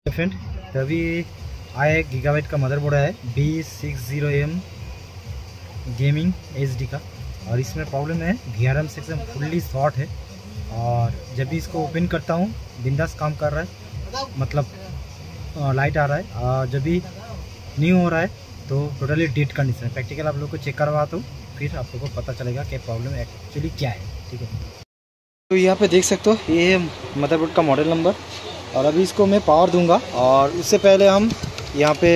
Friend अभी आया एक गीगाबाइट का मदरबोर्ड है B60M गेमिंग HD का। और इसमें प्रॉब्लम है VRM सेक्शन फुल्ली शॉर्ट है। और जब भी इसको ओपन करता हूँ बिंदास काम कर रहा है, मतलब लाइट आ रहा है। और जब भी न्यू हो रहा है तो टोटली डेड कंडीशन है। प्रैक्टिकल आप लोग को चेक करवाता हूँ, फिर आप लोग को पता चलेगा कि प्रॉब्लम एक्चुअली क्या है। ठीक है, तो यहाँ पे देख सकते हो ये मदरबोर्ड का मॉडल नंबर। और अभी इसको मैं पावर दूंगा और उससे पहले हम यहाँ पे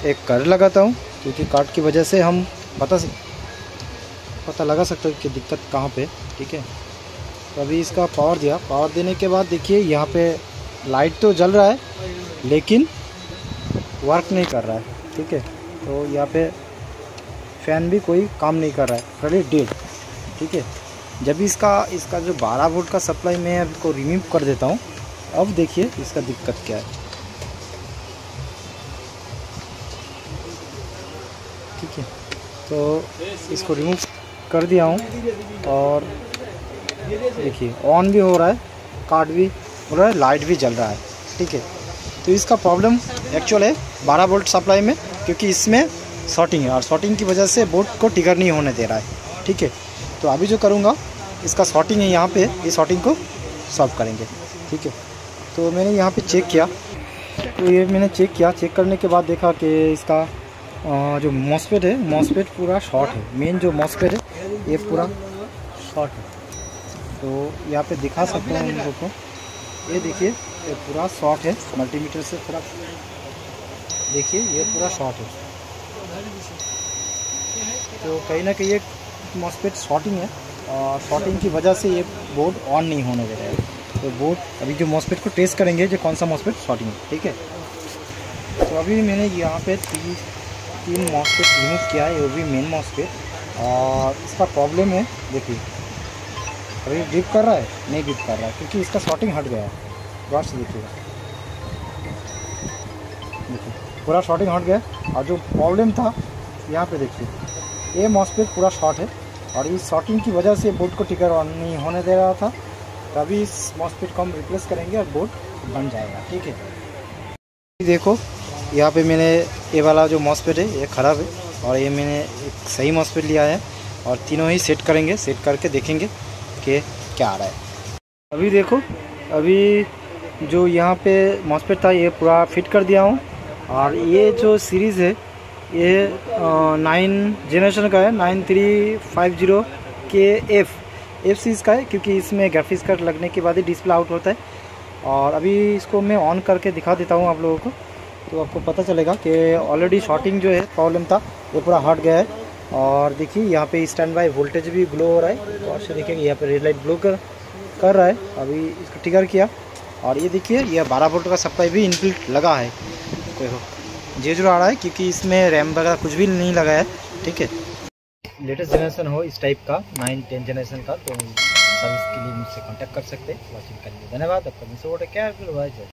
एक कार्ड लगाता हूँ, क्योंकि कार्ड की वजह से हम पता लगा सकते हैं कि दिक्कत कहाँ पे। ठीक है, तो अभी इसका पावर दिया। पावर देने के बाद देखिए यहाँ पे लाइट तो जल रहा है लेकिन वर्क नहीं कर रहा है। ठीक है, तो यहाँ पे फ़ैन भी कोई काम नहीं कर रहा है, खाली डेड। ठीक है, जब भी इसका जो 12 वोल्ट का सप्लाई मैं अब इसको रिमूव कर देता हूँ, अब देखिए इसका दिक्कत क्या है। ठीक है, तो इसको रिमूव कर दिया हूँ और देखिए ऑन भी हो रहा है, कार्ड भी हो रहा है, लाइट भी जल रहा है। ठीक है, तो इसका प्रॉब्लम एक्चुअल है 12 वोल्ट सप्लाई में, क्योंकि इसमें शॉर्टिंग है और शॉर्टिंग की वजह से बोर्ड को ट्रिगर नहीं होने दे रहा है। ठीक है, तो अभी जो करूँगा इसका शॉर्टिंग है यहाँ पे, ये शॉर्टिंग को सॉल्व करेंगे। ठीक है, तो मैंने यहाँ पे चेक किया, तो ये मैंने चेक किया। चेक करने के बाद देखा कि इसका जो मॉसफेट है, मॉसफेट पूरा शॉर्ट है। मेन जो मॉसफेट है ये पूरा शॉर्ट है। तो यहाँ पे दिखा सकते हैं हम लोग को, ये देखिए ये पूरा शॉर्ट है। मल्टीमीटर से थोड़ा देखिए ये पूरा शॉर्ट है। तो कहीं ना कहीं ये मॉसफेट शॉर्टिंग है और शॉर्टिंग की वजह से ये बोर्ड ऑन नहीं होने दे रहा है। तो बोर्ड अभी जो मॉसफेट को टेस्ट करेंगे जो कौन सा मॉसफेट शॉर्टिंग है। ठीक है, तो अभी मैंने यहाँ पे तीन मॉसफेट रिमूव किया है, ये भी मेन मॉसफेट। और इसका प्रॉब्लम है देखिए अभी ड्रिप कर रहा है, नहीं ड्रिप कर रहा है क्योंकि इसका शॉर्टिंग हट गया है। गौर से देखिएगा, देखिए पूरा शॉर्टिंग हट गया। और जो प्रॉब्लम था यहाँ पे देखिए ये मॉसफेट पूरा शॉर्ट है और इस शॉर्टिंग की वजह से बोर्ड को ट्रिगर ऑन नहीं होने दे रहा था। तो अभी इस मॉसफेट को हम रिप्लेस करेंगे और बोर्ड बन जाएगा। ठीक है, देखो यहाँ पे मैंने ये वाला जो मॉसफेट है ये ख़राब है और ये मैंने एक सही मॉसफेट लिया है और तीनों ही सेट करेंगे। सेट करके देखेंगे कि क्या आ रहा है। अभी देखो, अभी जो यहाँ पे मॉसफेट था ये पूरा फिट कर दिया हूँ। और ये जो सीरीज़ है ये 9 जनरेशन का है, 9350 के एफ सीरीज़ का है, क्योंकि इसमें ग्राफिक्स कार्ड लगने के बाद ही डिस्प्ले आउट होता है। और अभी इसको मैं ऑन करके दिखा देता हूँ आप लोगों को, तो आपको पता चलेगा कि ऑलरेडी शॉर्टिंग जो है प्रॉब्लम था ये पूरा हट गया है। और देखिए यहाँ पे स्टैंड बाय वोल्टेज भी ग्लो हो रहा है। और से देखिए यहाँ पे रेड लाइट ग्लो कर रहा है। अभी इसको ट्रिगर किया और ये देखिए ये 12 वोल्ट का सप्लाई भी इनबिल्ट लगा है। देखो जीरो आ रहा है क्योंकि इसमें रैम वगैरह कुछ भी नहीं लगा है। ठीक है, लेटेस्ट जनरेशन हो इस टाइप का 9-10 जनरेशन का, तो सर्विस के लिए मुझसे कांटेक्ट कर सकते हैं। वॉचिंग के लिए धन्यवाद। आपका मिस क्या है।